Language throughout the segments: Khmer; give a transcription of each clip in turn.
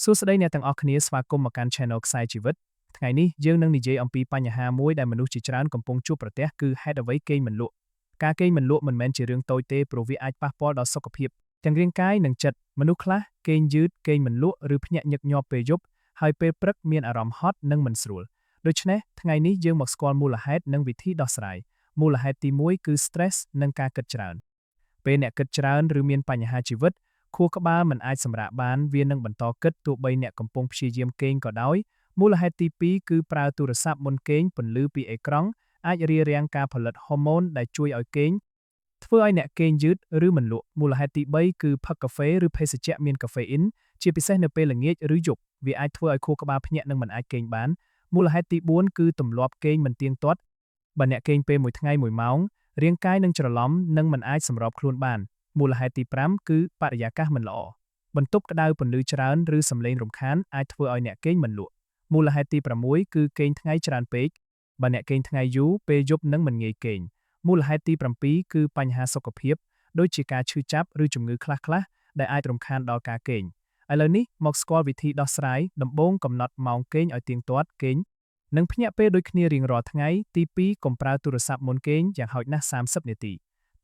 សួស្តីអ្នកទាំងអស់គ្នាស្វាគមន៍មកកាន់ Channel ខ្សែជីវិតថ្ងៃនេះយើងនឹងនិយាយអំពីបញ្ហាមួយដែលមនុស្សជាច្រើនកំពុងជួបប្រទះគឺហេតុអ្វីគេងមិនលក់ការគេងមិនលក់មិនមែនជារឿងតូចទេព្រោះវាអាចប៉ះពាល់ដល់សុខភាពទាំងរាងកាយនិងចិត្តមនុស្សខ្លះគេងយឺតគេងមិនលក់ឬភ្ញាក់ញឹកញាប់ពេលយប់ហើយពេលព្រឹកមានអារម្មណ៍ហត់និងមិនស្រួលដូច្នេះថ្ងៃនេះយើងមកស្គាល់មូលហេតុនិងវិធីដោះស្រាយមូលហេតុទី1គឺ stress និងការគិតច្រើនពេលអ្នកគិតច្រើនឬមានបញ្ហាជីវិតខួរក្បាលមិនអាចសម្រាកបានវានឹងបន្តគិតទោះបីអ្នកកំពុងព្យាយាមគេងក៏ដោយមូលហេតុទី2គឺប្រើទូរស័ព្ទមុនគេងពន្លឺពីអេក្រង់អាចរារាំងការផលិតហូម៉ូនដែលជួយឲ្យគេងធ្វើឲ្យអ្នកគេងយឺតឬមិនលក់មូលហេតុទី3គឺផឹកកាហ្វេឬភេសជ្ជៈមានកាហ្វេអ៊ីនជាពិសេសនៅពេលល្ងាចឬយប់វាអាចធ្វើឲ្យខួរក្បាលភ្ញាក់និងមិនអាចគេងបានមូលហេតុទី4គឺទម្លាប់គេងមិនទៀងទាត់បើអ្នកគេងពេលមួយថ្ងៃ1ម៉ោងរាងកាយនឹងច្រឡំនិងមិនអាចសម្របខ្លួនបានមូលហេតុទី5គឺបរិយាកាសមិនល្អបន្ទប់ក្តៅពន្លឺច្រើនឬសំឡេងរំខានអាចធ្វើឲ្យអ្នកគេងមិនលក់មូលហេតុទី6គឺគេងថ្ងៃច្រើនពេកបើអ្នកគេងថ្ងៃយូរពេលយប់នឹងមិនងាយគេងមូលហេតុទី7គឺបញ្ហាសុខភាពដូចជាការឈឺចាប់ឬជំងឺខ្លះៗដែលអាចរំខានដល់ការគេងឥឡូវនេះមកស្គាល់វិធីដោះស្រាយដំបូងកំណត់ម៉ោងគេងឲ្យទៀងទាត់គេងនិងភ្ញាក់ពេលដូចគ្នារៀងរាល់ថ្ងៃទី2កុំប្រើទូរស័ព្ទមុនគេងយ៉ាងហោចណាស់30នាទី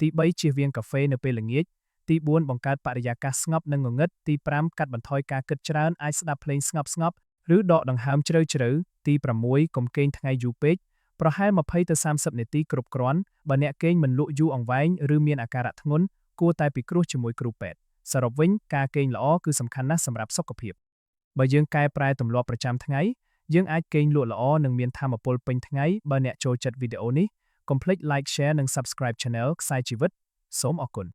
ទី3ជៀសវាងកាហ្វេនៅពេលល្ងាចទី4បង្កើតបរិយាកាសស្ងប់និងងងឹតទី5កាត់បន្ថយការគិតច្រើនអាចស្ដាប់ភ្លេងស្ងប់ៗឬដកដង្ហើមជ្រៅៗទី6កុំគេងថ្ងៃយូរពេកប្រហែល20ទៅ30នាទីគ្រប់គ្រាន់បើអ្នកគេងមិនលក់យូរអង្វែងឬមានអាការៈធ្ងន់គួរតែពិគ្រោះជាមួយគ្រូពេទ្យសរុបវិញការគេងល្អគឺសំខាន់ណាស់សម្រាប់សុខភាពបើយើងកែប្រែទម្លាប់ប្រចាំថ្ងៃយើងអាចគេងលក់ល្អនិងមានថាមពលពេញថ្ងៃបើអ្នកចូលចិត្តវីដេអូនេះកុំភ្លេច like share និង subscribe channel ខ្សែជីវិតសូមអរគុណ